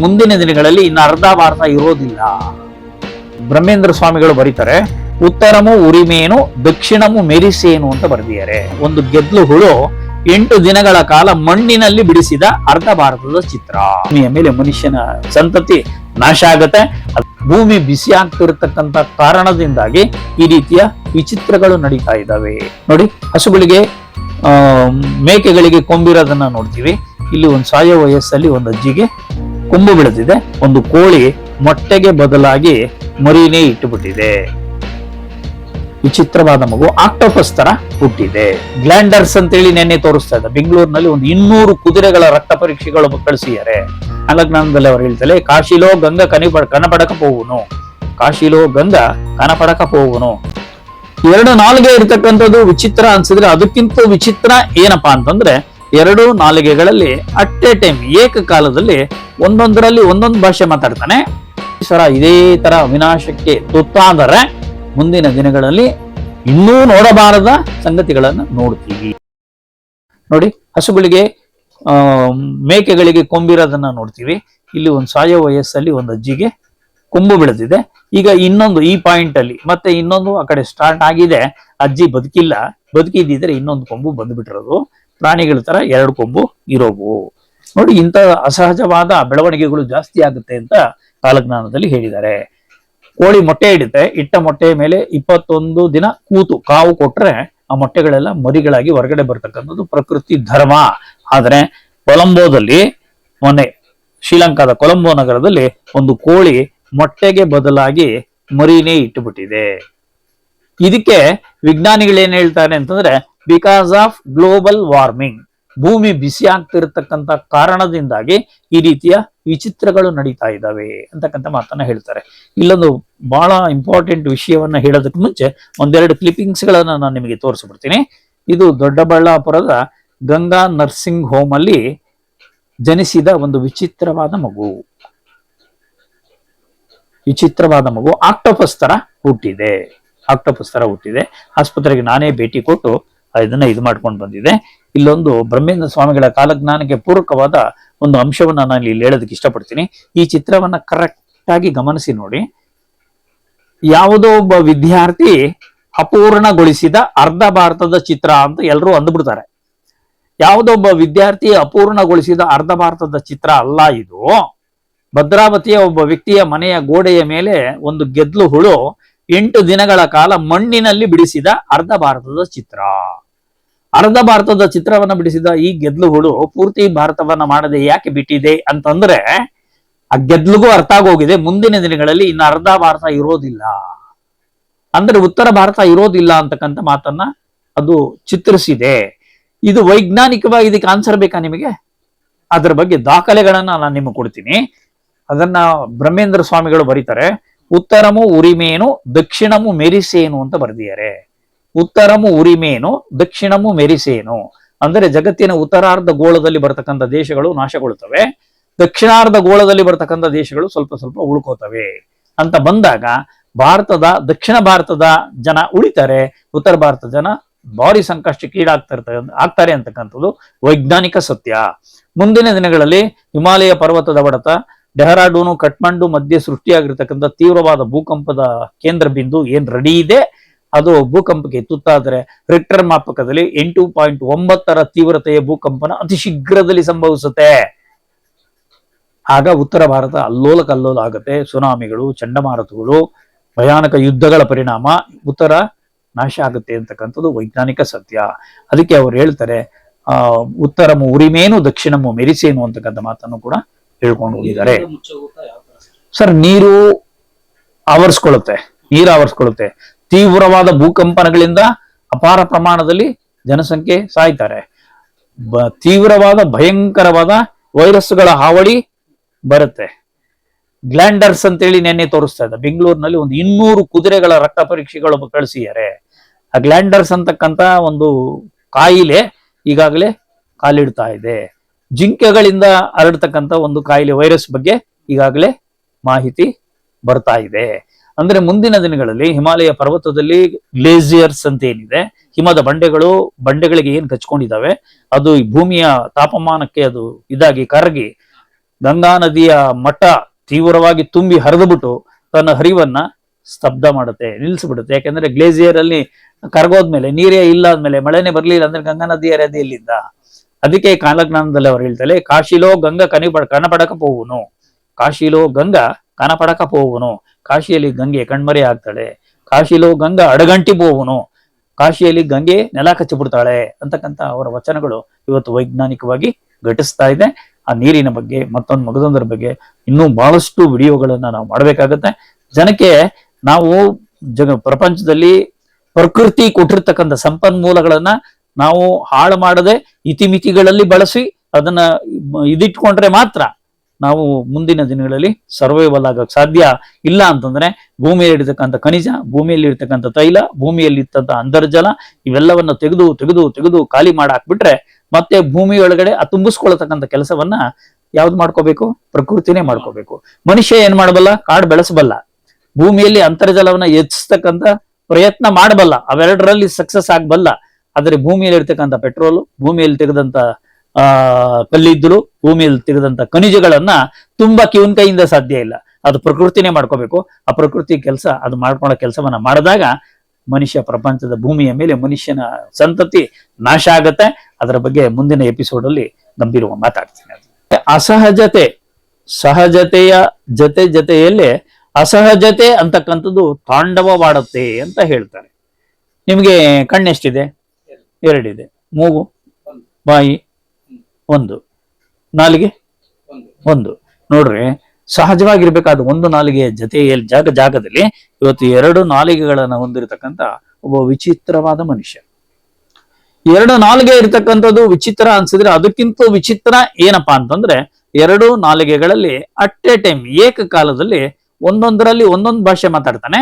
ಮುಂದಿನ ದಿನಗಳಲ್ಲಿ ಇನ್ನು ಅರ್ಧ ಭಾರತ ಇರೋದಿಲ್ಲ. ಬ್ರಹ್ಮೇಂದ್ರ ಸ್ವಾಮಿಗಳು ಬರೀತಾರೆ, ಉತ್ತರಮು ಉರಿಮೇನು ದಕ್ಷಿಣಮು ಮೆರಿಸೇನು ಅಂತ ಬರೆದಿದ್ದಾರೆ. ಒಂದು ಗೆದ್ಲು ಹುಳು 8 ದಿನಗಳ ಕಾಲ ಮಣ್ಣಿನಲ್ಲಿ ಬಿಡಿಸಿದ ಅರ್ಧ ಭಾರತದ ಚಿತ್ರ. ಭೂಮಿಯ ಮೇಲೆ ಮನುಷ್ಯನ ಸಂತತಿ ನಾಶ ಆಗತ್ತೆ. ಭೂಮಿ ಬಿಸಿ ಆಗ್ತಿರತಕ್ಕಂತ ಕಾರಣದಿಂದಾಗಿ ಈ ರೀತಿಯ ವಿಚಿತ್ರಗಳು ನಡೀತಾ ಇದ್ದಾವೆ. ನೋಡಿ, ಹಸುಗಳಿಗೆ ಮೇಕೆಗಳಿಗೆ ಕೊಂಬಿರೋದನ್ನ ನೋಡ್ತೀವಿ. ಇಲ್ಲಿ ಒಂದು ಸಾಯೋ ವಯಸ್ಸಲ್ಲಿ ಒಂದು ಅಜ್ಜಿಗೆ ಕೊಂಬು ಬೆಳೆದಿದೆ. ಒಂದು ಕೋಳಿ ಮೊಟ್ಟೆಗೆ ಬದಲಾಗಿ ಮರಿನೇ ಇಟ್ಟುಬಿಟ್ಟಿದೆ. ವಿಚಿತ್ರವಾದ ಮಗು ಆಕ್ಟೋಪಸ್ ತರ ಹುಟ್ಟಿದೆ. ಗ್ಲ್ಯಾಂಡರ್ಸ್ ಅಂತೇಳಿ ನೆನ್ನೆ ತೋರಿಸ್ತಾ ಇದ್ದ ಬೆಂಗಳೂರಿನಲ್ಲಿ ಒಂದು 200 ಕುದುರೆಗಳ ರಕ್ತ ಪರೀಕ್ಷೆಗಳು ಕಳಿಸಿದ್ದಾರೆ. ಅಲಗ್ನಾನದಲ್ಲಿ ಅವರು ಹೇಳ್ತಾರೆ, ಕಾಶಿಲೋ ಗಂಗ ಕನಪಡಕ ಪೋವುನು, ಕಾಶಿಲೋ ಗಂಗ ಕನಪಡಕ ಪೋವುನು. 2 ನಾಲಿಗೆ ಇರ್ತಕ್ಕಂಥದ್ದು ವಿಚಿತ್ರ ಅನ್ಸಿದ್ರೆ ಅದಕ್ಕಿಂತ ವಿಚಿತ್ರ ಏನಪ್ಪಾ ಅಂತಂದ್ರೆ 2 ನಾಲಿಗೆಗಳಲ್ಲಿ ಅಟ್ ಎ ಟೈಮ್ ಏಕಕಾಲದಲ್ಲಿ ಒಂದೊಂದರಲ್ಲಿ ಒಂದೊಂದು ಭಾಷೆ ಮಾತಾಡ್ತಾನೆ. ಇದೇ ತರ ವಿನಾಶಕ್ಕೆ ತುತ್ತಾದರೆ ಮುಂದಿನ ದಿನಗಳಲ್ಲಿ ಇನ್ನೂ ನೋಡಬಾರದ ಸಂಗತಿಗಳನ್ನ ನೋಡ್ತೀವಿ. ನೋಡಿ, ಹಸುಗಳಿಗೆ ಮೇಕೆಗಳಿಗೆ ಕೊಂಬಿರೋದನ್ನ ನೋಡ್ತೀವಿ. ಇಲ್ಲಿ ಒಂದು ಸಾಯೋ ವಯಸ್ಸಲ್ಲಿ ಒಂದು ಅಜ್ಜಿಗೆ ಕೊಂಬು ಬೆಳೆದಿದೆ. ಈಗ ಇನ್ನೊಂದು ಈ ಪಾಯಿಂಟ್ ಅಲ್ಲಿ ಮತ್ತೆ ಇನ್ನೊಂದು ಆ ಕಡೆ ಸ್ಟಾರ್ಟ್ ಆಗಿದೆ. ಅಜ್ಜಿ ಬದುಕಿಲ್ಲ, ಬದುಕಿದ್ದಿದ್ರೆ ಇನ್ನೊಂದು ಕೊಂಬು ಬಂದ್ಬಿಟ್ಟಿರೋದು. ಪ್ರಾಣಿಗಳ ತರ 2 ಕೊಂಬು ಇರೋವು. ನೋಡಿ, ಇಂಥ ಅಸಹಜವಾದ ಬೆಳವಣಿಗೆಗಳು ಜಾಸ್ತಿ ಆಗುತ್ತೆ ಅಂತ ಕಾಲಜ್ಞಾನದಲ್ಲಿ ಹೇಳಿದ್ದಾರೆ. ಕೋಳಿ ಮೊಟ್ಟೆ ಇಡುತ್ತೆ. ಇಟ್ಟ ಮೊಟ್ಟೆಯ ಮೇಲೆ 21 ದಿನ ಕೂತು ಕಾವು ಕೊಟ್ರೆ ಆ ಮೊಟ್ಟೆಗಳೆಲ್ಲ ಮರಿಗಳಾಗಿ ಹೊರಗಡೆ ಬರ್ತಕ್ಕಂಥದ್ದು ಪ್ರಕೃತಿ ಧರ್ಮ. ಆದ್ರೆ ಕೊಲಂಬೋದಲ್ಲಿ, ಮೊನ್ನೆ ಶ್ರೀಲಂಕಾದ ಕೊಲಂಬೋ ನಗರದಲ್ಲಿ ಒಂದು ಕೋಳಿ ಮೊಟ್ಟೆಗೆ ಬದಲಾಗಿ ಮರಿನೇ ಇಟ್ಟುಬಿಟ್ಟಿದೆ. ಇದಕ್ಕೆ ವಿಜ್ಞಾನಿಗಳು ಏನ್ ಹೇಳ್ತಾರೆ ಅಂತಂದ್ರೆ, ಬಿಕಾಸ್ ಆಫ್ ಗ್ಲೋಬಲ್ ವಾರ್ಮಿಂಗ್, ಭೂಮಿ ಬಿಸಿ ಆಗ್ತಿರತಕ್ಕಂತ ಕಾರಣದಿಂದಾಗಿ ಈ ರೀತಿಯ ವಿಚಿತ್ರಗಳು ನಡೀತಾ ಇದ್ದಾವೆ ಅಂತಕ್ಕಂಥ ಮಾತನ್ನ ಹೇಳ್ತಾರೆ. ಇಲ್ಲೊಂದು ಬಹಳ ಇಂಪಾರ್ಟೆಂಟ್ ವಿಷಯವನ್ನ ಹೇಳೋದಕ್ಕೆ ಮುಂಚೆ 1-2 ಕ್ಲಿಪ್ಪಿಂಗ್ಸ್ ಗಳನ್ನ ನಾನು ನಿಮಗೆ ತೋರಿಸ್ಬಿಡ್ತೀನಿ. ಇದು ದೊಡ್ಡಬಳ್ಳಾಪುರದ ಗಂಗಾ ನರ್ಸಿಂಗ್ ಹೋಮ್ ಅಲ್ಲಿ ಜನಿಸಿದ ಒಂದು ವಿಚಿತ್ರವಾದ ಮಗು ಆಕ್ಟೋಪಸ್ ತರ ಹುಟ್ಟಿದೆ. ಆಸ್ಪತ್ರೆಗೆ ನಾನೇ ಭೇಟಿ ಕೊಟ್ಟು ಇದನ್ನ ಇದು ಮಾಡ್ಕೊಂಡು ಬಂದಿದೆ. ಇಲ್ಲೊಂದು ಬ್ರಹ್ಮೇಂದ್ರ ಸ್ವಾಮಿಗಳ ಕಾಲಜ್ಞಾನಕ್ಕೆ ಪೂರಕವಾದ ಒಂದು ಅಂಶವನ್ನ ನಾನು ಇಲ್ಲಿ ಹೇಳೋದಕ್ಕೆ ಇಷ್ಟಪಡ್ತೀನಿ. ಈ ಚಿತ್ರವನ್ನ ಕರೆಕ್ಟ್ ಆಗಿ ಗಮನಿಸಿ ನೋಡಿ. ಯಾವುದೋ ಒಬ್ಬ ವಿದ್ಯಾರ್ಥಿ ಅಪೂರ್ಣಗೊಳಿಸಿದ ಅರ್ಧ ಭಾರತದ ಚಿತ್ರ ಅಂತ ಎಲ್ಲರೂ ಅಂದ್ಬಿಡ್ತಾರೆ. ಯಾವುದೊಬ್ಬ ವಿದ್ಯಾರ್ಥಿ ಅಪೂರ್ಣಗೊಳಿಸಿದ ಅರ್ಧ ಭಾರತದ ಚಿತ್ರ ಅಲ್ಲ ಇದು. ಭದ್ರಾವತಿಯ ಒಬ್ಬ ವ್ಯಕ್ತಿಯ ಮನೆಯ ಗೋಡೆಯ ಮೇಲೆ ಒಂದು ಗೆದ್ಲು ಹುಳು 8 ದಿನಗಳ ಕಾಲ ಮಣ್ಣಿನಲ್ಲಿ ಬಿಡಿಸಿದ ಅರ್ಧ ಭಾರತದ ಚಿತ್ರ. ಅರ್ಧ ಭಾರತದ ಚಿತ್ರವನ್ನ ಬಿಡಿಸಿದ ಈ ಗೆದ್ಲು ಹುಳು ಪೂರ್ತಿ ಭಾರತವನ್ನ ಮಾಡದೆ ಯಾಕೆ ಬಿಟ್ಟಿದೆ ಅಂತಂದ್ರೆ, ಆ ಗೆದ್ಲಿಗೂ ಅರ್ಥ ಆಗೋಗಿದೆ ಮುಂದಿನ ದಿನಗಳಲ್ಲಿ ಇನ್ನು ಅರ್ಧ ಭಾರತ ಇರೋದಿಲ್ಲ, ಅಂದ್ರೆ ಉತ್ತರ ಭಾರತ ಇರೋದಿಲ್ಲ ಅಂತಕ್ಕಂಥ ಮಾತನ್ನ ಅದು ಚಿತ್ರಿಸಿದೆ. ಇದು ವೈಜ್ಞಾನಿಕವಾಗಿ ಇದಕ್ಕೆ ಆನ್ಸರ್ ಬೇಕಾ ನಿಮಗೆ? ಅದರ ಬಗ್ಗೆ ದಾಖಲೆಗಳನ್ನ ನಾನು ನಿಮಗೆ ಕೊಡ್ತೀನಿ. ಅದನ್ನ ಬ್ರಹ್ಮೇಂದ್ರ ಸ್ವಾಮಿಗಳು ಬರೀತಾರೆ, ಉತ್ತರಮು ಉರಿಮೇನು ದಕ್ಷಿಣಮು ಮೆರಿಸೇನು ಅಂತ ಬರೆದಿದ್ದಾರೆ. ಉತ್ತರಮು ಉರಿಮೇನು ದಕ್ಷಿಣಮು ಮೆರಿಸೇನು ಅಂದ್ರೆ ಜಗತ್ತಿನ ಉತ್ತರಾರ್ಧ ಗೋಳದಲ್ಲಿ ಬರ್ತಕ್ಕಂಥ ದೇಶಗಳು ನಾಶಗೊಳ್ತವೆ, ದಕ್ಷಿಣಾರ್ಧ ಗೋಳದಲ್ಲಿ ಬರ್ತಕ್ಕಂಥ ದೇಶಗಳು ಸ್ವಲ್ಪ ಸ್ವಲ್ಪ ಉಳ್ಕೋತವೆ ಅಂತ ಬಂದಾಗ ದಕ್ಷಿಣ ಭಾರತದ ಜನ ಉಳಿತಾರೆ, ಉತ್ತರ ಭಾರತದ ಜನ ಭಾರಿ ಸಂಕಷ್ಟಕ್ಕೆ ಆಗ್ತಾರೆ ಅಂತಕ್ಕಂಥದ್ದು ವೈಜ್ಞಾನಿಕ ಸತ್ಯ. ಮುಂದಿನ ದಿನಗಳಲ್ಲಿ ಹಿಮಾಲಯ ಪರ್ವತದ ಹೊಡೆತ, ಡೆಹರಾಡೂನು ಕಠ್ಮಂಡು ಮಧ್ಯೆ ಸೃಷ್ಟಿಯಾಗಿರ್ತಕ್ಕಂಥ ತೀವ್ರವಾದ ಭೂಕಂಪದ ಕೇಂದ್ರ ಬಿಂದು ಏನ್ ರೆಡಿ ಇದೆ, ಅದು ಭೂಕಂಪಕ್ಕೆ ತುತ್ತಾದರೆ ರಿಕ್ಟರ್ ಮಾಪಕದಲ್ಲಿ 8.9 ತೀವ್ರತೆಯ ಭೂಕಂಪನ ಅತಿ ಶೀಘ್ರದಲ್ಲಿ ಸಂಭವಿಸುತ್ತೆ. ಆಗ ಉತ್ತರ ಭಾರತ ಅಲ್ಲೋಲ ಕಲ್ಲೋಲ ಆಗುತ್ತೆ. ಸುನಾಮಿಗಳು, ಚಂಡಮಾರುತಗಳು, ಭಯಾನಕ ಯುದ್ಧಗಳ ಪರಿಣಾಮ ಉತ್ತರ ನಾಶ ಆಗುತ್ತೆ ಅಂತಕ್ಕಂಥದ್ದು ವೈಜ್ಞಾನಿಕ ಸತ್ಯ. ಅದಕ್ಕೆ ಅವ್ರು ಹೇಳ್ತಾರೆ, ಉತ್ತರಮು ಉರಿಮೇನು ದಕ್ಷಿಣಮು ಮೆರಿಸೇನು ಅಂತಕ್ಕಂಥ ಮಾತನ್ನು ಕೂಡ ಹೇಳ್ಕೊಂಡು ಹೋಗಿದ್ದಾರೆ. ಸರ್, ನೀರು ಆವರಿಸ್ಕೊಳ್ಳುತ್ತೆ. ತೀವ್ರವಾದ ಭೂಕಂಪನಗಳಿಂದ ಅಪಾರ ಪ್ರಮಾಣದಲ್ಲಿ ಜನಸಂಖ್ಯೆ ಸಾಯ್ತಾರೆ. ತೀವ್ರವಾದ ಭಯಂಕರವಾದ ವೈರಸ್ಗಳ ಹಾವಳಿ ಬರುತ್ತೆ. ಗ್ಲ್ಯಾಂಡರ್ಸ್ ಅಂತೇಳಿ ನೆನ್ನೆ ತೋರಿಸ್ತಾ ಇದ್ದ ಬೆಂಗಳೂರಿನಲ್ಲಿ ಒಂದು 200 ಕುದುರೆಗಳ ರಕ್ತ ಪರೀಕ್ಷೆಗಳು ಕಳಿಸಿದ್ದಾರೆ. ಆ ಗ್ಲ್ಯಾಂಡರ್ಸ್ ಅಂತಕ್ಕಂಥ ಒಂದು ಕಾಯಿಲೆ ಈಗಾಗಲೇ ಕಾಲಿಡ್ತಾ ಇದೆ. ಜಿಂಕೆಗಳಿಂದ ಹರಡ್ತಕ್ಕಂಥ ಒಂದು ಕಾಯಿಲೆ ವೈರಸ್ ಬಗ್ಗೆ ಈಗಾಗಲೇ ಮಾಹಿತಿ ಬರ್ತಾ ಇದೆ. ಅಂದ್ರೆ ಮುಂದಿನ ದಿನಗಳಲ್ಲಿ ಹಿಮಾಲಯ ಪರ್ವತದಲ್ಲಿ ಗ್ಲೇಸಿಯರ್ಸ್ ಅಂತ ಏನಿದೆ, ಹಿಮದ ಬಂಡೆಗಳಿಗೆ ಏನ್ ಕಚ್ಕೊಂಡಿದ್ದಾವೆ, ಅದು ಭೂಮಿಯ ತಾಪಮಾನಕ್ಕೆ ಅದು ಇದಾಗಿ ಕರಗಿ ಗಂಗಾ ನದಿಯ ಮಟ್ಟ ತೀವ್ರವಾಗಿ ತುಂಬಿ ಹರಿದುಬಿಟ್ಟು ತನ್ನ ಹರಿವನ್ನ ಸ್ತಬ್ಧ ಮಾಡುತ್ತೆ, ನಿಲ್ಲಿಸ್ಬಿಡುತ್ತೆ. ಯಾಕೆಂದ್ರೆ ಗ್ಲೇಸಿಯರ್ ಅಲ್ಲಿ ಕರಗೋದ್ಮೇಲೆ ನೀರೇ ಇಲ್ಲ ಆದ್ಮೇಲೆ ಮಳೆನೆ ಬರ್ಲಿಲ್ಲ ಅಂದ್ರೆ ಗಂಗಾ ನದಿ ಹರಿಯೋದು ಎಲ್ಲಿಂದ? ಅದಕ್ಕೆ ಕಾಲಜ್ಞಾನದಲ್ಲಿ ಅವ್ರು ಹೇಳ್ತಾರೆ, ಕಾಶಿಲೋ ಗಂಗಾ ಕನಪಡಕ ಪೋವುನು, ಕಾಶಿಲೋ ಗಂಗಾ ಕನಪಡಕ ಪೋವುನು, ಕಾಶಿಯಲ್ಲಿ ಗಂಗೆ ಕಣ್ಮರೆ ಆಗ್ತಾಳೆ, ಕಾಶಿಲೋ ಗಂಗಾ ಅಡಗಂಟಿ ಪೋವುನು, ಕಾಶಿಯಲ್ಲಿ ಗಂಗೆ ನೆಲ ಕಚ್ಚಿಬಿಡ್ತಾಳೆ ಅಂತಕ್ಕಂಥ ಅವರ ವಚನಗಳು ಇವತ್ತು ವೈಜ್ಞಾನಿಕವಾಗಿ ಘಟಿಸ್ತಾ ಇದೆ. ಆ ನೀರಿನ ಬಗ್ಗೆ ಮಗದೊಂದರ ಬಗ್ಗೆ ಇನ್ನೂ ಬಹಳಷ್ಟು ವಿಡಿಯೋಗಳನ್ನ ನಾವು ಮಾಡಬೇಕಾಗತ್ತೆ. ಜನಕ್ಕೆ ನಾವು ಪ್ರಪಂಚದಲ್ಲಿ ಪ್ರಕೃತಿ ಕೊಟ್ಟಿರ್ತಕ್ಕಂಥ ಸಂಪನ್ಮೂಲಗಳನ್ನ ನಾವು ಹಾಳು ಮಾಡದೆ ಇತಿಮಿತಿಗಳಲ್ಲಿ ಬಳಸಿ ಅದನ್ನ ಇದಿಟ್ಕೊಂಡ್ರೆ ಮಾತ್ರ ನಾವು ಮುಂದಿನ ದಿನಗಳಲ್ಲಿ ಸರ್ವೈವಲ್ ಆಗಕ್ ಸಾಧ್ಯ. ಇಲ್ಲ ಅಂತಂದ್ರೆ ಭೂಮಿಯಲ್ಲಿ ಇರ್ತಕ್ಕಂಥ ಖನಿಜ, ಭೂಮಿಯಲ್ಲಿ ಇರ್ತಕ್ಕಂಥ ತೈಲ, ಭೂಮಿಯಲ್ಲಿ ಇರ್ತಕ್ಕಂಥ ಅಂತರ್ಜಲ ಇವೆಲ್ಲವನ್ನ ತೆಗೆದು ತೆಗೆದು ತೆಗೆದು ಖಾಲಿ ಮಾಡಾಕ್ಬಿಟ್ರೆ ಮತ್ತೆ ಭೂಮಿ ಒಳಗಡೆ ತುಂಬಿಸ್ಕೊಳ್ತಕ್ಕಂಥ ಕೆಲಸವನ್ನ ಯಾವ್ದು ಮಾಡ್ಕೋಬೇಕು? ಪ್ರಕೃತಿನೇ ಮಾಡ್ಕೋಬೇಕು. ಮನುಷ್ಯ ಏನ್ ಮಾಡಬಲ್ಲ? ಕಾಡು ಬೆಳೆಸಬಲ್ಲ, ಭೂಮಿಯಲ್ಲಿ ಅಂತರ್ಜಲವನ್ನ ಹೆಚ್ಚಿಸ್ತಕ್ಕಂಥ ಪ್ರಯತ್ನ ಮಾಡಬಲ್ಲ, ಅವೆರಡರಲ್ಲಿ ಸಕ್ಸಸ್ ಆಗಬಲ್ಲ. ಆದ್ರೆ ಭೂಮಿಯಲ್ಲಿ ಇರ್ತಕ್ಕಂಥ ಪೆಟ್ರೋಲು, ಭೂಮಿಯಲ್ಲಿ ತೆಗೆದಂತ ಕಲ್ಲಿದ್ದಲು, ಭೂಮಿಯಲ್ಲಿ ತೆಗೆದಂತ ಖನಿಜಗಳನ್ನ ತುಂಬಾ ಕಿವನ್ ಕೈಯಿಂದ ಸಾಧ್ಯ ಇಲ್ಲ. ಅದು ಪ್ರಕೃತಿನೇ ಮಾಡ್ಕೋಬೇಕು. ಆ ಪ್ರಕೃತಿ ಕೆಲಸ ಅದು ಮಾಡ್ಕೊಳ್ಳೋ ಕೆಲಸವನ್ನ ಮಾಡಿದಾಗ ಮನುಷ್ಯ ಪ್ರಪಂಚದ ಭೂಮಿಯ ಮೇಲೆ ಮನುಷ್ಯನ ಸಂತತಿ ನಾಶ ಆಗತ್ತೆ. ಅದರ ಬಗ್ಗೆ ಮುಂದಿನ ಎಪಿಸೋಡ್ ಅಲ್ಲಿ ಗಂಭೀರವಾಗಿ ಮಾತಾಡ್ತೀನಿ. ಅಸಹಜತೆ, ಸಹಜತೆಯ ಜೊತೆಯಲ್ಲೇ ಅಸಹಜತೆ ಅಂತಕ್ಕಂಥದ್ದು ತಾಂಡವವಾಡುತ್ತೆ ಅಂತ ಹೇಳ್ತಾರೆ. ನಿಮ್ಗೆ ಕಣ್ಣೆಷ್ಟಿದೆ? ಎರಡಿದೆ. ಮೂಗು, ಬಾಯಿ ಒಂದು, ನಾಲಿಗೆ ಒಂದು. ನೋಡ್ರಿ, ಸಹಜವಾಗಿರ್ಬೇಕಾದ ಒಂದು ನಾಲಿಗೆಯ ಜೊತೆಯಲ್ಲಿ ಜಾಗದಲ್ಲಿ ಇವತ್ತು ಎರಡು ನಾಲಿಗೆಗಳನ್ನ ಹೊಂದಿರತಕ್ಕಂತ ಒಬ್ಬ ವಿಚಿತ್ರವಾದ ಮನುಷ್ಯ. ಎರಡು ನಾಲಿಗೆ ಇರ್ತಕ್ಕಂಥದ್ದು ವಿಚಿತ್ರ ಅನ್ಸಿದ್ರೆ ಅದಕ್ಕಿಂತ ವಿಚಿತ್ರ ಏನಪ್ಪಾ ಅಂತಂದ್ರೆ, ಎರಡು ನಾಲಿಗೆಗಳಲ್ಲಿ ಅಟ್ ಎ ಟೈಮ್ ಏಕಕಾಲದಲ್ಲಿ ಒಂದೊಂದರಲ್ಲಿ ಒಂದೊಂದು ಭಾಷೆ ಮಾತಾಡ್ತಾನೆ,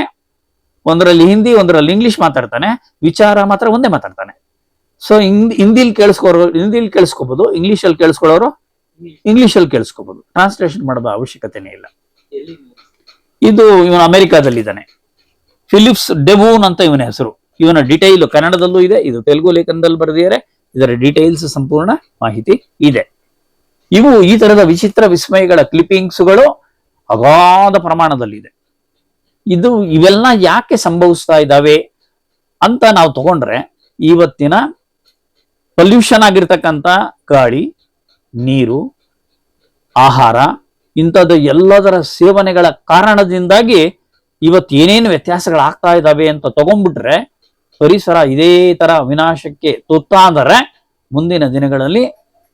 ಒಂದರಲ್ಲಿ ಹಿಂದಿ, ಒಂದರಲ್ಲಿ ಇಂಗ್ಲಿಷ್ ಮಾತಾಡ್ತಾನೆ, ವಿಚಾರ ಮಾತ್ರ ಒಂದೇ ಮಾತಾಡ್ತಾನೆ. ಸೊ ಹಿಂದಿಲಿ ಕೇಳಿಸ್ಕೋಬಹುದು, ಇಂಗ್ಲಿಷಲ್ಲಿ ಕೇಳಿಸ್ಕೊಳ್ಳೋರು ಇಂಗ್ಲಿಷಲ್ಲಿ ಕೇಳಿಸ್ಕೋಬಹುದು. ಟ್ರಾನ್ಸ್ಲೇಷನ್ ಮಾಡೋದು ಅವಶ್ಯಕತೆನೇ ಇಲ್ಲ. ಇದು ಇವನು ಅಮೆರಿಕಾದಲ್ಲಿದ್ದಾನೆ, ಫಿಲಿಪ್ಸ್ ಡೆವೂನ್ ಅಂತ ಇವನ ಹೆಸರು. ಇವನ ಡಿಟೈಲ್ ಕನ್ನಡದಲ್ಲೂ ಇದೆ, ಇದು ತೆಲುಗು ಲೇಖನದಲ್ಲಿ ಬರೆದಿದ್ದಾರೆ. ಇದರ ಡೀಟೇಲ್ಸ್ ಸಂಪೂರ್ಣ ಮಾಹಿತಿ ಇದೆ. ಈ ತರದ ವಿಚಿತ್ರ ವಿಸ್ಮಯಗಳ ಕ್ಲಿಪ್ಪಿಂಗ್ಸ್ಗಳು ಅಗಾಧ ಪ್ರಮಾಣದಲ್ಲಿದೆ. ಇವೆಲ್ಲ ಯಾಕೆ ಸಂಭವಿಸ್ತಾ ಇದ್ದಾವೆ ಅಂತ ನಾವು ತಗೊಂಡ್ರೆ, ಇವತ್ತಿನ ಪೊಲ್ಯೂಷನ್ ಆಗಿರ್ತಕ್ಕಂಥ ಗಾಳಿ, ನೀರು, ಆಹಾರ ಇಂಥದ್ದು ಎಲ್ಲದರ ಸೇವನೆಗಳ ಕಾರಣದಿಂದಾಗಿ ಇವತ್ತು ಏನೇನು ವ್ಯತ್ಯಾಸಗಳಾಗ್ತಾ ಇದ್ದಾವೆ ಅಂತ ತಗೊಂಡ್ಬಿಟ್ರೆ, ಪರಿಸರ ಇದೇ ತರ ವಿನಾಶಕ್ಕೆ ತುತ್ತಾದರೆ ಮುಂದಿನ ದಿನಗಳಲ್ಲಿ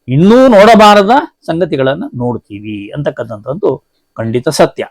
ಇನ್ನೂ ನೋಡಬಾರದ ಸಂಗತಿಗಳನ್ನ ನೋಡ್ತೀವಿ ಅಂತಕ್ಕಂಥದ್ದು ಖಂಡಿತ ಸತ್ಯ.